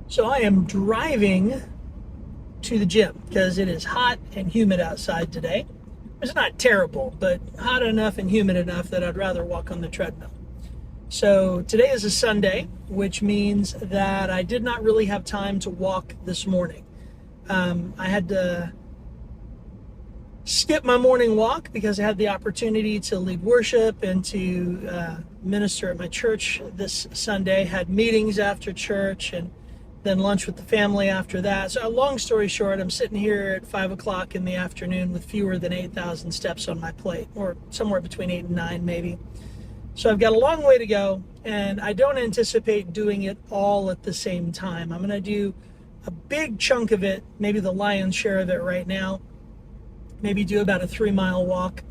So I am driving to the gym because it is hot and humid outside today. It's not terrible, but hot enough and humid enough that I'd rather walk on the treadmill. So today is a Sunday, which means that I did not really have time to walk this morning. I had to skip my morning walk because I had the opportunity to lead worship and to minister at my church this Sunday. Had meetings after church and then lunch with the family after that. So long story short, I'm sitting here at 5 o'clock in the afternoon with fewer than 8,000 steps on my plate, or somewhere between 8 and 9 maybe. So I've got a long way to go, and I don't anticipate doing it all at the same time. I'm going to do a big chunk of it, maybe the lion's share of it right now, maybe do about a 3 mile walk,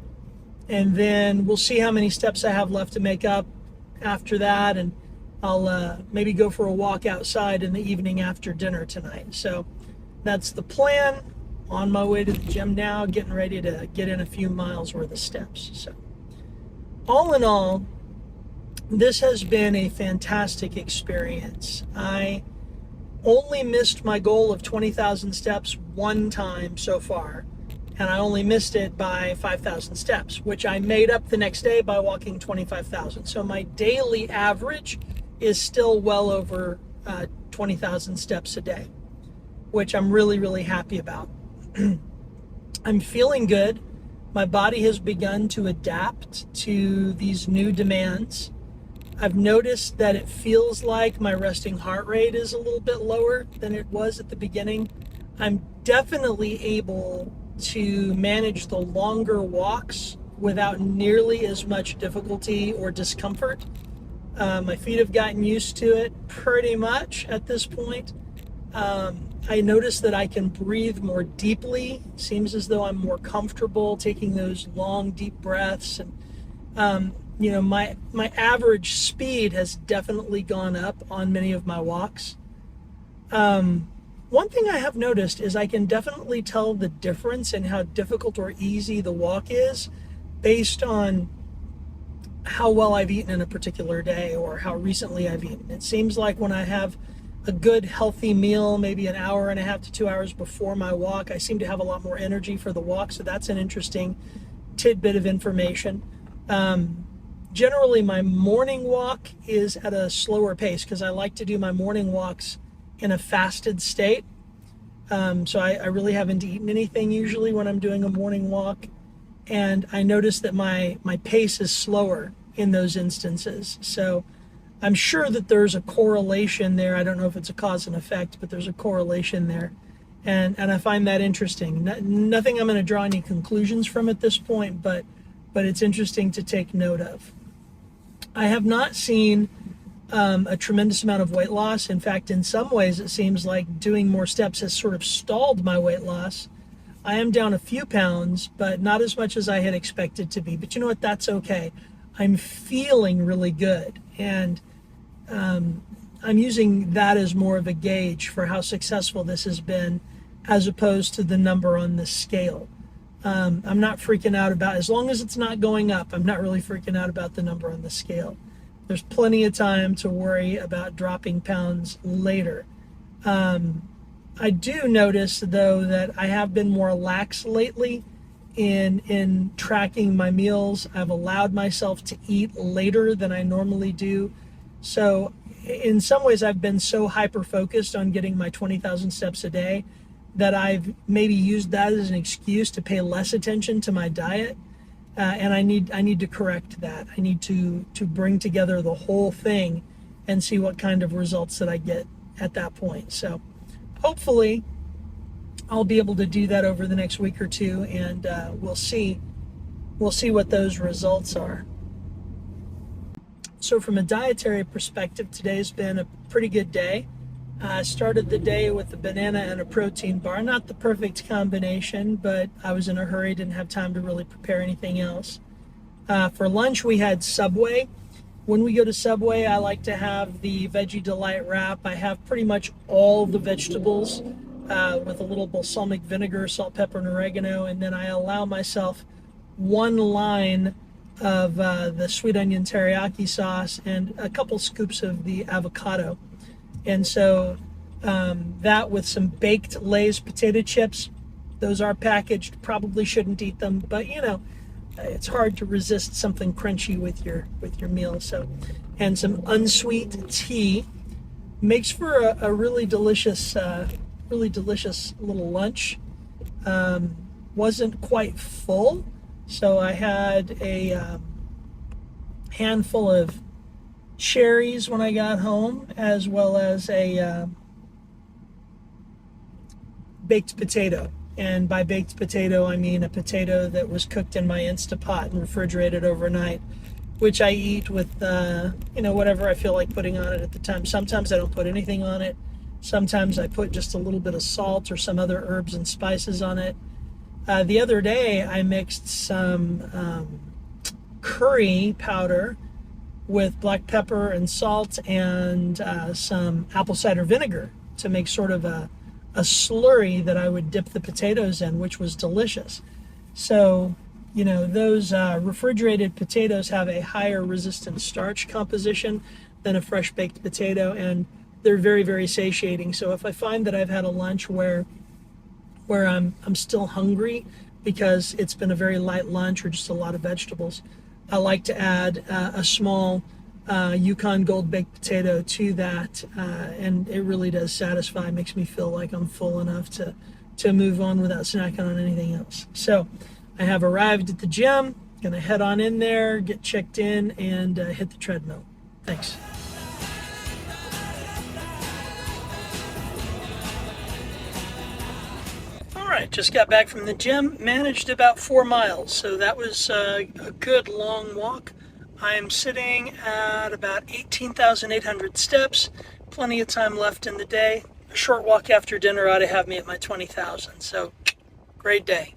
and then we'll see how many steps I have left to make up after that, and I'll maybe go for a walk outside in the evening after dinner tonight. So that's the plan. On my way to the gym now, getting ready to get in a few miles worth of steps. So all in all, this has been a fantastic experience. I only missed my goal of 20,000 steps one time so far, and I only missed it by 5,000 steps, which I made up the next day by walking 25,000. So my daily average is still well over 20,000 steps a day, which I'm really, really happy about. I'm feeling good. My body has begun to adapt to these new demands. I've noticed that it feels like my resting heart rate is a little bit lower than it was at the beginning. I'm definitely able to manage the longer walks without nearly as much difficulty or discomfort. My feet have gotten used to it pretty much at this point. I notice that I can breathe more deeply. Seems as though I'm more comfortable taking those long, deep breaths. And, my average speed has definitely gone up on many of my walks. One thing I have noticed is I can definitely tell the difference in how difficult or easy the walk is based on how well I've eaten in a particular day or how recently I've eaten. It seems like when I have a good healthy meal, maybe an hour and a half to 2 hours before my walk, I seem to have a lot more energy for the walk. So that's an interesting tidbit of information. Generally, my morning walk is at a slower pace because I like to do my morning walks in a fasted state. So I really haven't eaten anything usually when I'm doing a morning walk. And I notice that my pace is slower in those instances. So I'm sure that there's a correlation there. I don't know if it's a cause and effect, but there's a correlation there. And I find that interesting. Nothing I'm going to draw any conclusions from at this point, but it's interesting to take note of. I have not seen a tremendous amount of weight loss. In fact, in some ways, it seems like doing more steps has sort of stalled my weight loss. I am down a few pounds, but not as much as I had expected to be. But you know what? That's okay. I'm feeling really good. And I'm using that as more of a gauge for how successful this has been as opposed to the number on the scale. I'm not freaking out about, as long as it's not going up, I'm not really freaking out about the number on the scale. There's plenty of time to worry about dropping pounds later. I do notice, though, that I have been more lax lately in tracking my meals. I've allowed myself to eat later than I normally do. So in some ways, I've been so hyper-focused on getting my 20,000 steps a day that I've maybe used that as an excuse to pay less attention to my diet. And I need to correct that. I need to bring together the whole thing and see what kind of results that I get at that point. So hopefully I'll be able to do that over the next week or two, and we'll see what those results are. So from a dietary perspective, today's been a pretty good day. I started the day with a banana and a protein bar. Not the perfect combination, but I was in a hurry, didn't have time to really prepare anything else. For lunch, we had Subway. When we go to Subway, I like to have the Veggie Delight wrap. I have pretty much all the vegetables with a little balsamic vinegar, salt, pepper, and oregano, and then I allow myself one line of the sweet onion teriyaki sauce and a couple scoops of the avocado. And so That with some baked Lay's potato chips. Those are packaged. Probably shouldn't eat them, but you know, it's hard to resist something crunchy with your meal. So, and some unsweet tea makes for a really delicious little lunch. Wasn't quite full, so I had a handful of cherries when I got home, as well as a baked potato. And by baked potato, I mean a potato that was cooked in my Instapot and refrigerated overnight, which I eat with, whatever I feel like putting on it at the time. Sometimes I don't put anything on it. Sometimes I put just a little bit of salt or some other herbs and spices on it. The other day, I mixed some curry powder with black pepper and salt and some apple cider vinegar to make sort of a slurry that I would dip the potatoes in, which was delicious. So, those refrigerated potatoes have a higher resistant starch composition than a fresh baked potato, and they're very, very satiating. So if I find that I've had a lunch where I'm still hungry because it's been a very light lunch or just a lot of vegetables, I like to add a small Yukon Gold baked potato to that, and it really does satisfy. Makes me feel like I'm full enough to move on without snacking on anything else. So I have arrived at the gym. Gonna head on in there, get checked in, and hit the treadmill. Thanks. All right, just got back from the gym, managed about 4 miles, so that was a good long walk. I'm sitting at about 18,800 steps, plenty of time left in the day. A short walk after dinner ought to have me at my 20,000, so great day.